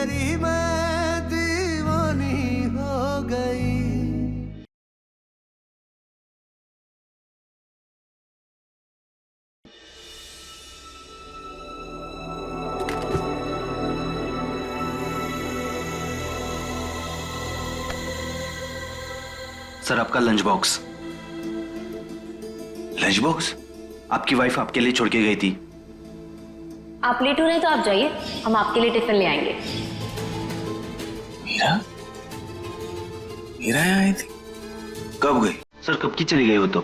तेरी मैं दीवानी हो गई। सर आपका लंच बॉक्स। Lunch box? आपकी वाइफ आपके लिए छोड़ के गई थी। आप लेट हो रहे हैं तो आप जाइए, हम आपके लिए टिफिन ले आएंगे। मीरा? मीरा यहाँ आई थी? कब गई? सर कब की चली गई वो तो?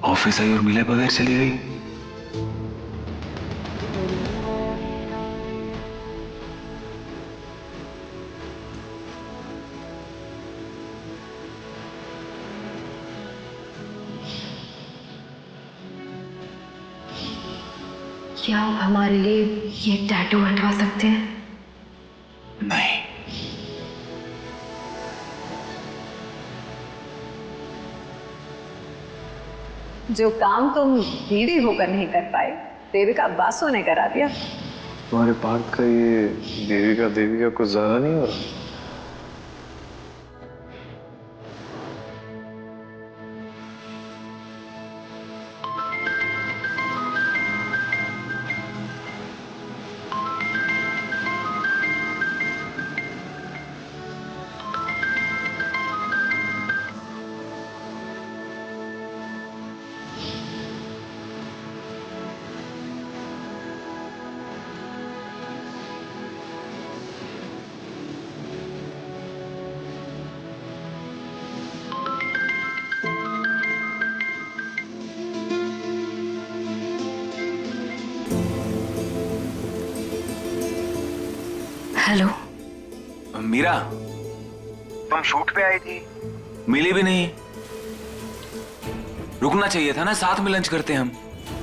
ऑफिस आई और मिले बगैर चली गई। क्या आप हमारे लिए ये टैटू हटवा सकते हैं? नहीं। जो काम तुम बीवी होकर नहीं कर पाए, देविका बासु ने करा दिया। तुम्हारे पार्थ का ये देविका कुछ ज्यादा नहीं हो रहा? हेलो मीरा, तुम शूट पे आई थी, मिली भी नहीं। रुकना चाहिए था ना, साथ में लंच करते हम।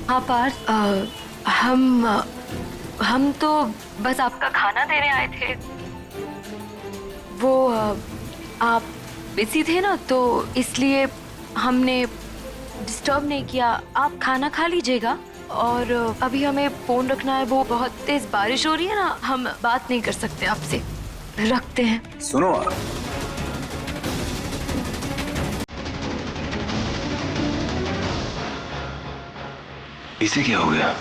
हाँ पार्थ, हम तो बस आपका खाना देने आए थे। वो आप बिजी थे ना, तो इसलिए हमने डिस्टर्ब नहीं किया। आप खाना खा लीजिएगा। और अभी हमें फोन रखना है, वो बहुत तेज बारिश हो रही है ना, हम बात नहीं कर सकते आपसे। रखते हैं। सुनो, इसे क्या हो गया?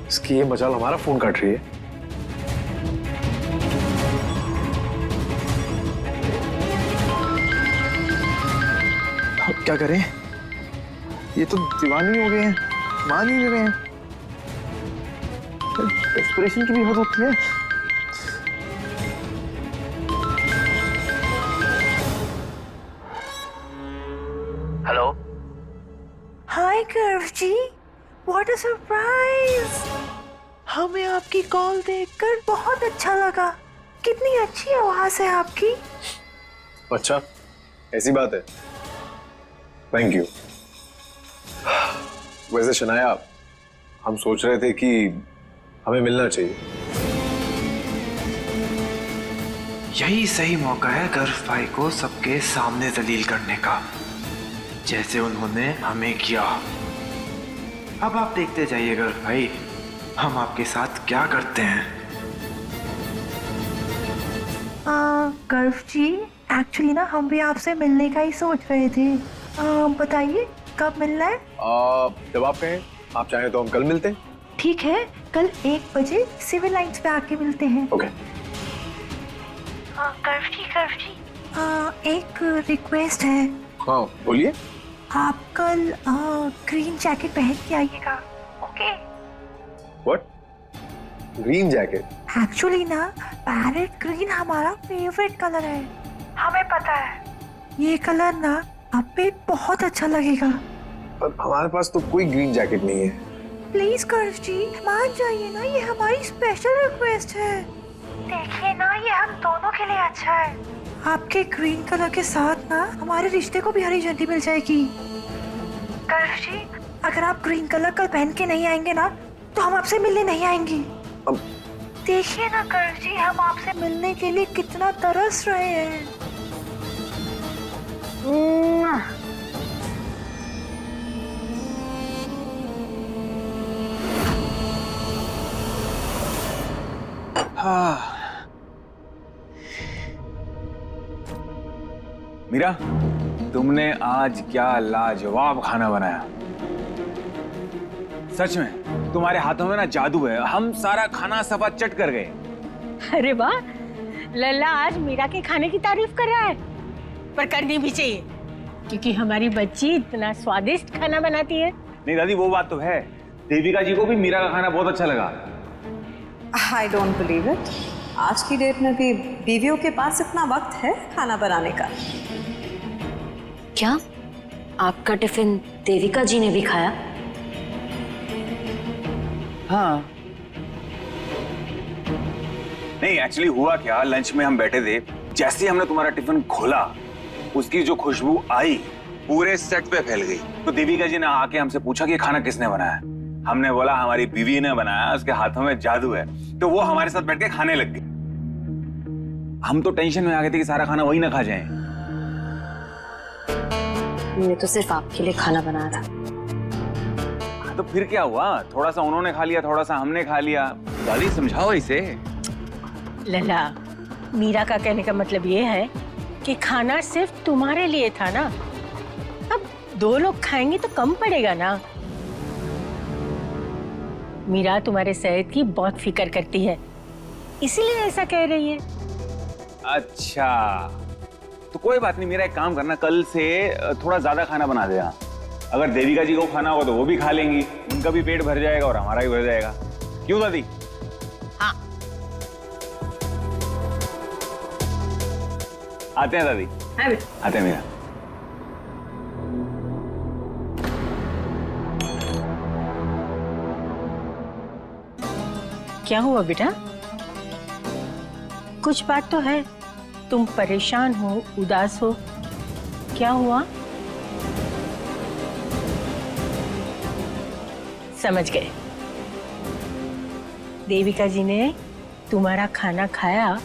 इसकी ये मजाल हमारा फोन काट रही है। अब क्या करें? ये तो दीवाने हो गए हैं, मान ही नहीं रहे हैं। डेस्परेशन की भी हद होती है। Hello. Hi Karve ji, what a surprise. हमें आपकी कॉल देखकर बहुत अच्छा लगा। कितनी अच्छी आवाज है आपकी। अच्छा, ऐसी बात है। Thank you. वैसे शनाया, हम सोच रहे थे कि हमें मिलना चाहिए। यही सही मौका है गर्व भाई को सबके सामने जलील करने का, जैसे उन्होंने हमें किया। अब आप देखते जाइए गर्व भाई, हम आपके साथ क्या करते हैं। कर्व जी, एक्चुअली ना हम भी आपसे मिलने का ही सोच रहे थे। बताइए कब मिलना है? जब आप कहें। आप चाहें तो हम कल मिलते हैं। ठीक है, कल 1 बजे सिविल लाइन्स पे आके मिलते हैं। ओके। कर्व जी, एक रिक्वेस्ट है। हाँ बोलिए। आप कल ग्रीन जैकेट पहन के आइएगा, okay? What? Green jacket? Actually ना पैरेट ग्रीन हमारा फेवरेट कलर है, हमें पता है। ये कलर ना आप पे बहुत अच्छा लगेगा। पर हमारे पास तो कोई ग्रीन जैकेट नहीं है। प्लीज कर्ष जी मान जाइए ना, ये हमारी स्पेशल रिक्वेस्ट है। देखिए ना, ये हम दोनों के लिए अच्छा है। आपके ग्रीन कलर के साथ ना हमारे रिश्ते को भी हरी झंडी मिल जाएगी। कर्ष जी, अगर आप ग्रीन कलर कल पहन के नहीं आएंगे ना तो हम आपसे मिलने नहीं आएंगे। देखिए ना कर्ष जी, हम आपसे मिलने के लिए कितना तरस रहे हैं। हाँ। मीरा, तुमने आज क्या लाजवाब खाना बनाया। सच में तुम्हारे हाथों में ना जादू है, हम सारा खाना सफा चट कर गए। अरे वाह, लल्ला आज मीरा के खाने की तारीफ कर रहा है, पर करनी भी चाहिए क्योंकि हमारी बच्ची इतना स्वादिष्ट खाना बनाती है। नहीं दादी, वो बात तो है, देविका जी को भी मीरा का खाना बहुत अच्छा लगा। I don't believe it. आज की डेट में भी बीवियों के पास इतना वक्त है खाना बनाने का। क्या आपका टिफिन देविका जी ने भी खाया? हाँ। नहीं, एक्चुअली हुआ क्या, लंच में हम बैठे थे, जैसे ही हमने तुम्हारा टिफिन खोला उसकी जो खुशबू आई पूरे सेट पे फैल गई। तो देविका जी ने आके हमसे पूछा कि खाना किसने बनाया। हमने बोला हमारी बीवी ने बनाया, उसके हाथों में जादू है। तो वो हमारे साथ बैठ के खाने लग गई। हम तो टेंशन में आ गए थे कि सारा खाना वही ना खा जाए। मैं तो सिर्फ आपके लिए खाना बना रहा। तो फिर क्या हुआ, थोड़ा सा उन्होंने खा लिया, थोड़ा सा हमने खा लिया। दादी समझाओ इसे। लल्ला, मीरा का कहने का मतलब ये है कि खाना सिर्फ तुम्हारे लिए था ना, अब 2 लोग खाएंगे तो कम पड़ेगा ना। मीरा तुम्हारे सेहत की बहुत फिक्र करती है, इसीलिए ऐसा कह रही है। अच्छा, तो कोई बात नहीं, मेरा एक काम करना, कल से थोड़ा ज्यादा खाना बना देना। अगर देविका जी को खाना होगा तो वो भी खा लेंगी, उनका भी पेट भर जाएगा और हमारा भी भर जाएगा। क्यों दादी? हाँ। आते हैं दादी। आते हैं मीरा। क्या हुआ बेटा? कुछ बात तो है, तुम परेशान हो, उदास हो, क्या हुआ? समझ गए, देविका जी ने तुम्हारा खाना खाया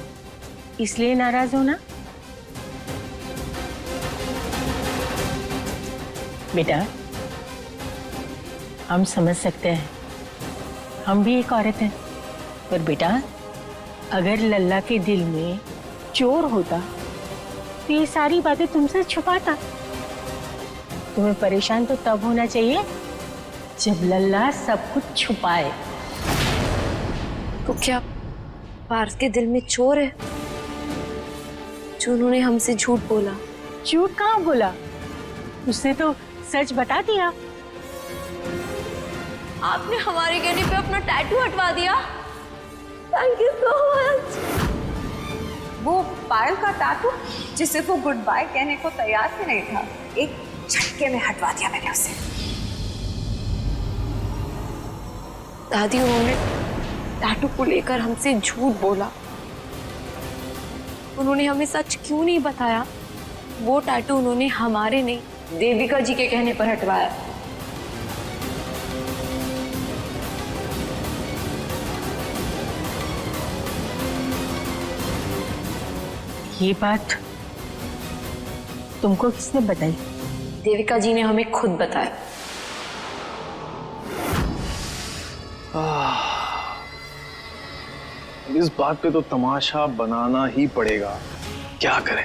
इसलिए नाराज हो ना? बेटा, हम समझ सकते हैं, हम भी एक औरत हैं, पर बेटा अगर लल्ला के दिल में चोर होता तो ये सारी बातें तुमसे छुपाता। तुम्हें परेशान तो तब होना चाहिए जब लल्ला सब कुछ छुपाए। तो क्या पार्थ के दिल में चोर है जो उन्होंने हमसे झूठ बोला? झूठ कहाँ बोला, उसने तो सच बता दिया। आपने हमारे कहने पे अपना टैटू हटवा दिया। Thank you so much. वो पायल का टैटू जिसे वो गुड बाय कहने को तैयार ही नहीं था, एक झटके में हटवा दिया मैंने उसे। दादी, उन्होंने टैटू को लेकर हमसे झूठ बोला। उन्होंने हमें सच क्यों नहीं बताया? वो टैटू उन्होंने हमारे नहीं, देविका जी के कहने पर हटवाया। ये बात तुमको किसने बताई? देविका जी ने हमें खुद बताया। इस बात पे तो तमाशा बनाना ही पड़ेगा, क्या करें।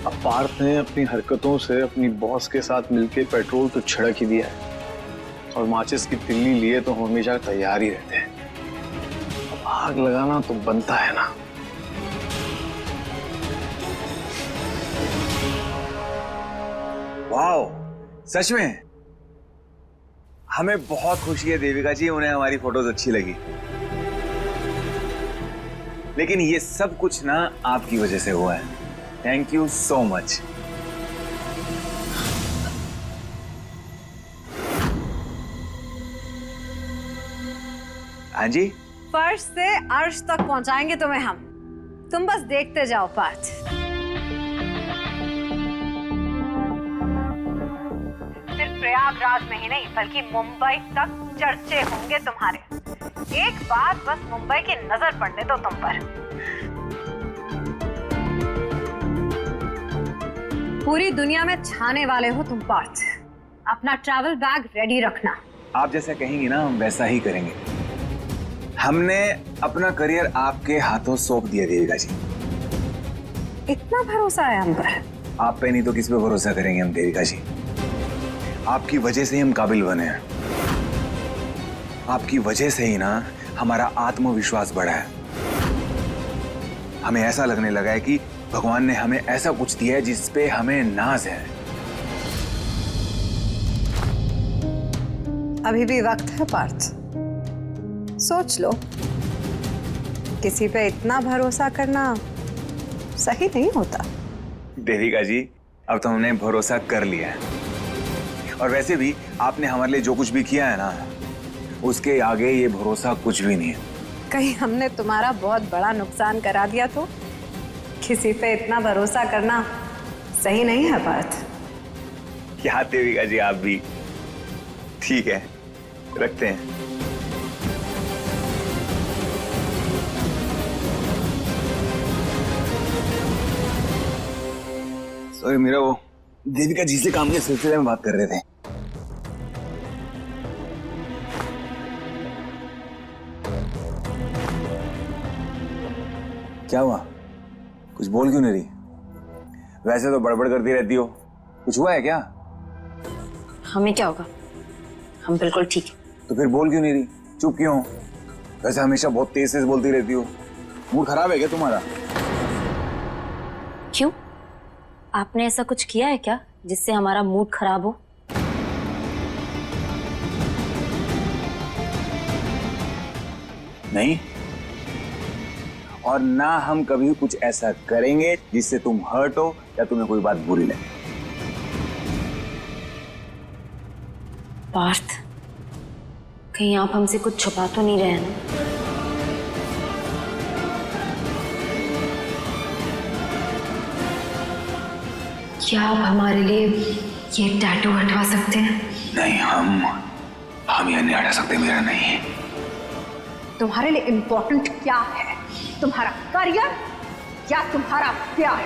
अब पार्थ ने अपनी हरकतों से अपनी बॉस के साथ मिलके पेट्रोल तो छिड़क ही दिया है और माचिस की तिल्ली लिए तो हमेशा तैयार ही रहते हैं। अब आग लगाना तो बनता है ना। वाओ, सच में हमें बहुत खुशी है देविका जी, उन्हें हमारी फोटोज अच्छी लगी। लेकिन ये सब कुछ ना आपकी वजह से हुआ है। Thank you so much. हाँ जी, फर्श से अर्श तक पहुंचाएंगे तुम्हें हम। तुम बस देखते जाओ पार्थ। सिर्फ प्रयागराज में ही नहीं बल्कि मुंबई तक चर्चे होंगे तुम्हारे। एक बार बस मुंबई की नजर पड़ने दो तुम पर। पूरी दुनिया में छाने वाले हो तुम पार्थ। अपना ट्रैवल बैग रेडी रखना। आप जैसा कहेंगी ना हम वैसा ही करेंगे। हमने अपना करियर आपके हाथों सौंप दिया देविका जी। इतना भरोसा है हम पर? आप पे नहीं तो किस पे भरोसा करेंगे हम देविका जी। आपकी वजह से ही हम काबिल बने हैं। आपकी वजह से ही ना हमारा आत्मविश्वास बढ़ा है। हमें ऐसा लगने लगा है कि भगवान ने हमें ऐसा कुछ दिया है जिस पे हमें नाज है। अभी भी वक्त है पार्थ, सोच लो। किसी पे इतना भरोसा करना सही नहीं होता। देविका जी, अब तो हमने भरोसा कर लिया है। और वैसे भी आपने हमारे लिए जो कुछ भी किया है ना, उसके आगे ये भरोसा कुछ भी नहीं है। कहीं हमने तुम्हारा बहुत बड़ा नुकसान करा दिया तो? किसी पे इतना भरोसा करना सही नहीं है पार्थ। क्या देविका जी, आप भी। ठीक है, रखते हैं। सॉरी, मेरा वो देविका जी से काम के सिलसिले में बात कर रहे थे। क्या हुआ? कुछ बोल क्यों नहीं रही? वैसे तो बड़बड़ करती रहती हो, कुछ हुआ है क्या? हमें क्या होगा, हम बिल्कुल ठीक है। तो फिर बोल क्यों नहीं रही? चुप क्यों हो? वैसे हमेशा बहुत तेज तेज बोलती रहती हो। मूड खराब है क्या तुम्हारा? क्यों, आपने ऐसा कुछ किया है क्या जिससे हमारा मूड खराब हो? नहीं, और ना हम कभी कुछ ऐसा करेंगे जिससे तुम हर्ट हो या तुम्हें कोई बात बुरी लगे। पार्थ, कहीं आप हमसे कुछ छुपा तो नहीं रहे ना? क्या आप हमारे लिए ये टैटू हटवा सकते हैं? नहीं, हम ये नहीं हटा सकते। मेरा नहीं है। तुम्हारे लिए इंपॉर्टेंट क्या है? तुम्हारा करियर या तुम्हारा प्यार?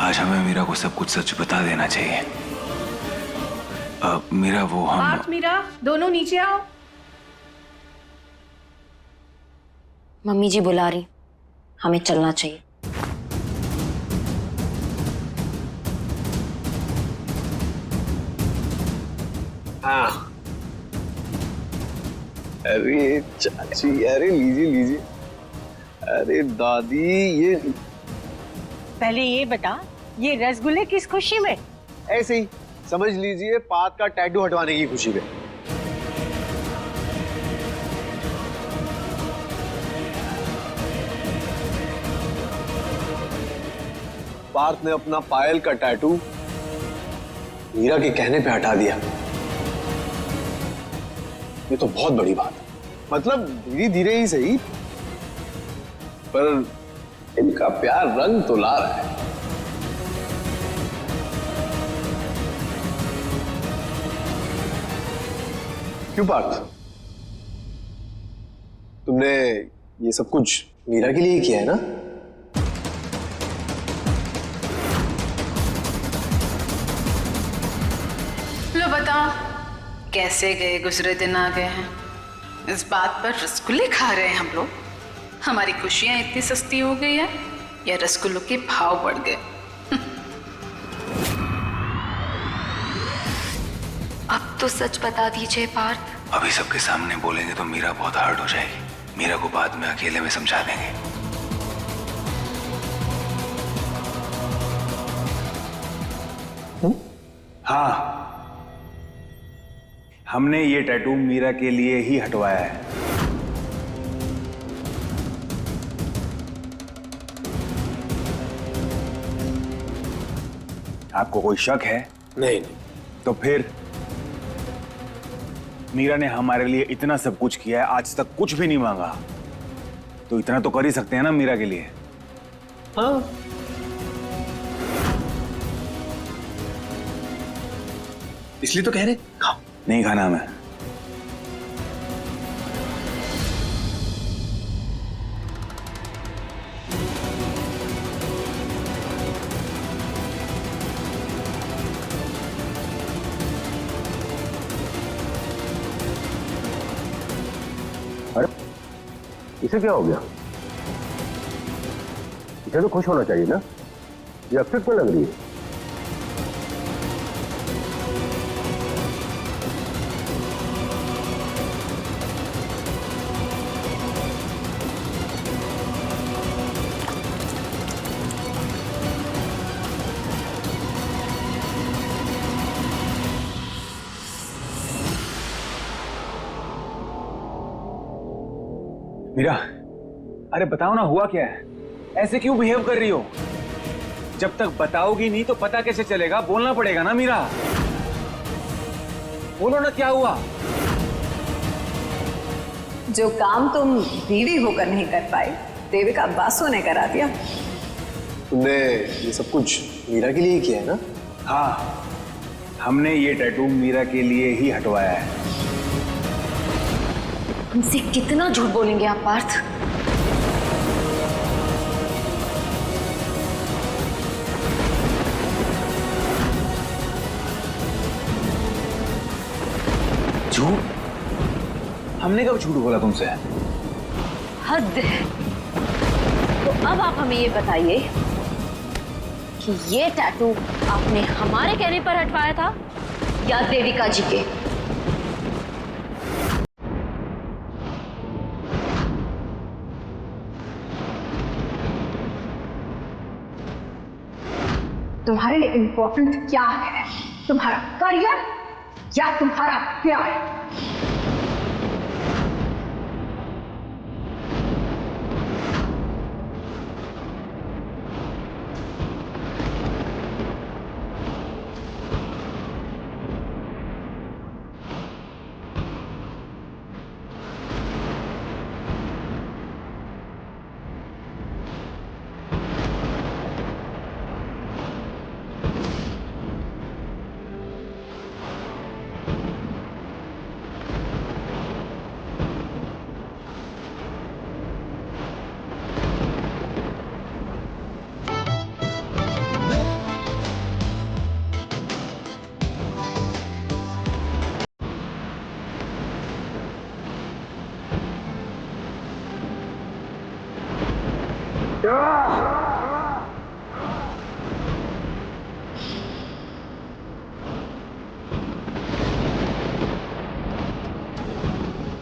आज हमें मीरा को सब कुछ सच बता देना चाहिए। मीरा, वो हम पार्थ, मीरा, दोनों नीचे आओ। मम्मी जी बुला रही, हमें चलना चाहिए। हाँ। अरे चाची, अरे लीजिए लीजिए। अरे दादी, ये पहले ये बता, ये रसगुल्ले किस खुशी में? ऐसे ही समझ लीजिए, पात का टैटू हटवाने की खुशी में। पार्थ ने अपना पायल का टैटू मीरा के कहने पे हटा दिया। ये तो बहुत बड़ी बात है। मतलब धीरे धीरे ही सही, पर इनका प्यार रंग तो ला रहा है। क्यों पार्थ, तुमने ये सब कुछ मीरा के लिए किया है ना? लो बताओ, कैसे गए गुजरे दिन आ गए हैं। इस बात पर रसगुल्ले खा रहे हैं हम लोग। हमारी खुशियां इतनी सस्ती हो गई है या रसगुल्लों के भाव बढ़ गए? अब तो सच बता दीजिए पार्थ। अभी सबके सामने बोलेंगे तो मीरा बहुत हर्ट हो जाएगी। मीरा को बाद में अकेले में समझा देंगे। हाँ, हमने ये टैटू मीरा के लिए ही हटवाया है। आपको कोई शक है? नहीं। तो फिर मीरा ने हमारे लिए इतना सब कुछ किया है, आज तक कुछ भी नहीं मांगा, तो इतना तो कर ही सकते हैं ना मीरा के लिए। हाँ, इसलिए तो कह रहे। खाओ। नहीं खाना हमें। अरे इसे क्या हो गया? इसे तो खुश होना चाहिए ना, ये अपसेट में लग रही है। मीरा, अरे बताओ ना, हुआ क्या है? ऐसे क्यों बिहेव कर रही हो? जब तक बताओगी नहीं तो पता कैसे चलेगा? बोलना पड़ेगा ना मीरा, बोलो ना क्या हुआ? जो काम तुम बीवी होकर नहीं कर पाई, देविका बासु ने करा दिया। तुमने ये सब कुछ मीरा के लिए किया है ना? हाँ, हमने ये टैटू मीरा के लिए ही हटवाया है। हमसे कितना झूठ बोलेंगे आप पार्थ? झूठ? हमने कब झूठ बोला तुमसे? हद है। तो अब आप हमें ये बताइए कि ये टैटू आपने हमारे कहने पर हटवाया था या देविका जी के? तुम्हारे लिए इंपॉर्टेंट क्या है, तुम्हारा करियर या तुम्हारा प्यार?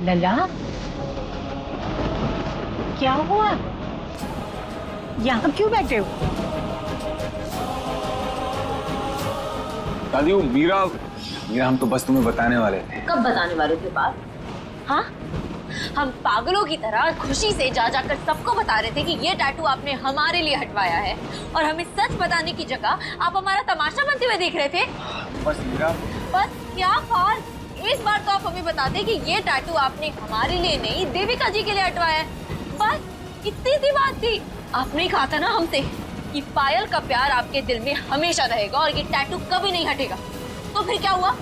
लला, क्या हुआ? यहाँ क्यों बैठे हो? दादी, वो मीरा, हम तो बस तुम्हें बताने वाले थे। कब बताने वाले थे बात? हाँ, हम पागलों की तरह खुशी से जा जाकर सबको बता रहे थे कि ये टैटू आपने हमारे लिए हटवाया है, और हमें सच बताने की जगह आप हमारा तमाशा बनते हुए देख रहे थे। बस मीरा, बस क्या फाल? एक बार तो आप हमें बताते कि ये टैटू आपने हमारे लिए नहीं, देविका जी के लिए हटवाया है। बस इतनी सी बात थी। आपने ही कहा था ना हमसे कि पायल का प्यार आपके दिल में हमेशा रहेगा और ये टैटू कभी नहीं हटेगा। तो फिर क्या हुआ?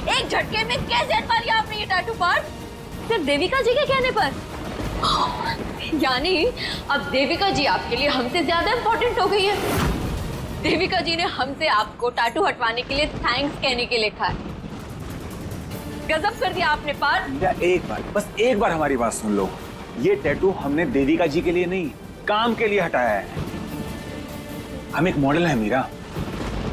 एक झटके में कैसे हटवा लिया आपने ये टैटू पार्ट? सिर्फ देविका जी के कहने पर? यानी अब देविका जी आपके लिए हमसे ज्यादा इम्पोर्टेंट हो गई है। देविका जी ने हमसे आपको टैटू हटवाने के लिए थैंक्स कहने के लिए कहा है। गजब कर दिया आपने पार्थ। एक बार, बस एक बार हमारी बात सुन लो। ये टैटू हमने देविका जी के लिए नहीं, काम के लिए हटाया है। हम एक मॉडल है मीरा,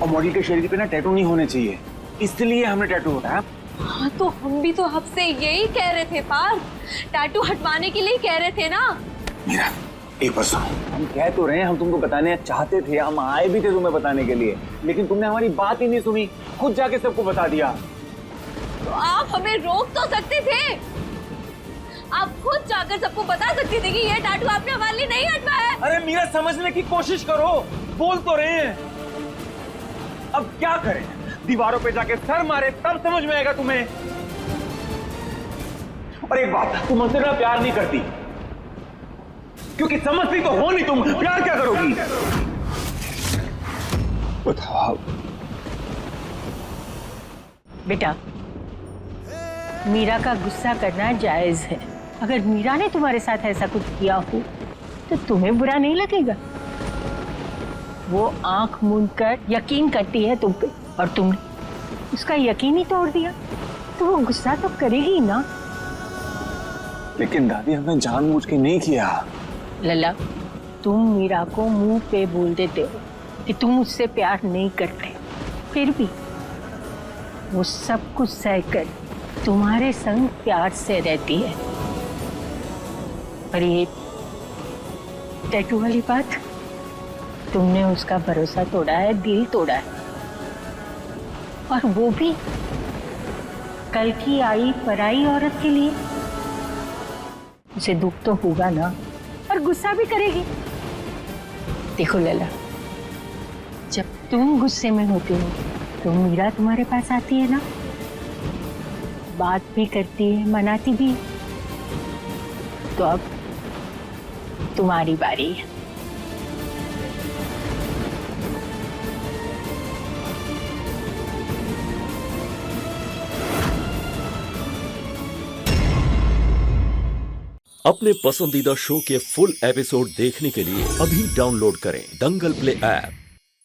और मॉडल के शरीर पे ना टैटू नहीं होने चाहिए, इसलिए हमने टैटू हटाया। हाँ तो हम भी तो आपसे यही कह रहे थे पार्थ, टैटू हटवाने के लिए कह रहे थे ना। मीरा एक बार सुनो, हम कह तो रहे हैं, हम तुमको बताने चाहते थे, हम आए भी थे तुम्हें बताने के लिए, लेकिन तुमने हमारी बात ही नहीं सुनी, खुद जाके सबको बता दिया। तो आप हमें रोक तो सकते थे, आप खुद जाकर सबको बता सकते थे कि ये टैटू आपने हमारे लिए नहीं हटवाया। अरे मीरा समझने की कोशिश करो, बोल तो रहे हैं। अब क्या करें, दीवारों पे जाके सर मारे तब समझ में आएगा तुम्हें। और एक बात, तुम हमसे ना प्यार नहीं करती, क्योंकि समझती तो हो नहीं तुम, प्यार क्या करोगी? बताओ बेटा, मीरा का गुस्सा करना जायज है। अगर मीरा ने तुम्हारे साथ ऐसा कुछ किया हो तो तुम्हें बुरा नहीं लगेगा। वो आंख मूंद कर यकीन करती है तुम पे, और तुमने उसका यकीन ही तोड़ दिया, तो वो गुस्सा तो करेगी ना। लेकिन दादी हमने जानबूझ के नहीं किया। लल्ला, तुम मीरा को मुंह पे बोल देते हो कि तुम उससे प्यार नहीं करते, फिर भी वो सब कुछ सहकर तुम्हारे संग प्यार से रहती है। और ये टैटू वाली बात, तुमने उसका भरोसा तोड़ा है, दिल तोड़ा है, और वो भी कल की आई पराई औरत के लिए। उसे दुख तो होगा ना, और गुस्सा भी करेगी। देखो लला, जब तुम गुस्से में होती हो तो मीरा तुम्हारे पास आती है ना, बात भी करती है, मनाती भी। तो अब तुम्हारी बारी है। अपने पसंदीदा शो के फुल एपिसोड देखने के लिए अभी डाउनलोड करें दंगल प्ले ऐप।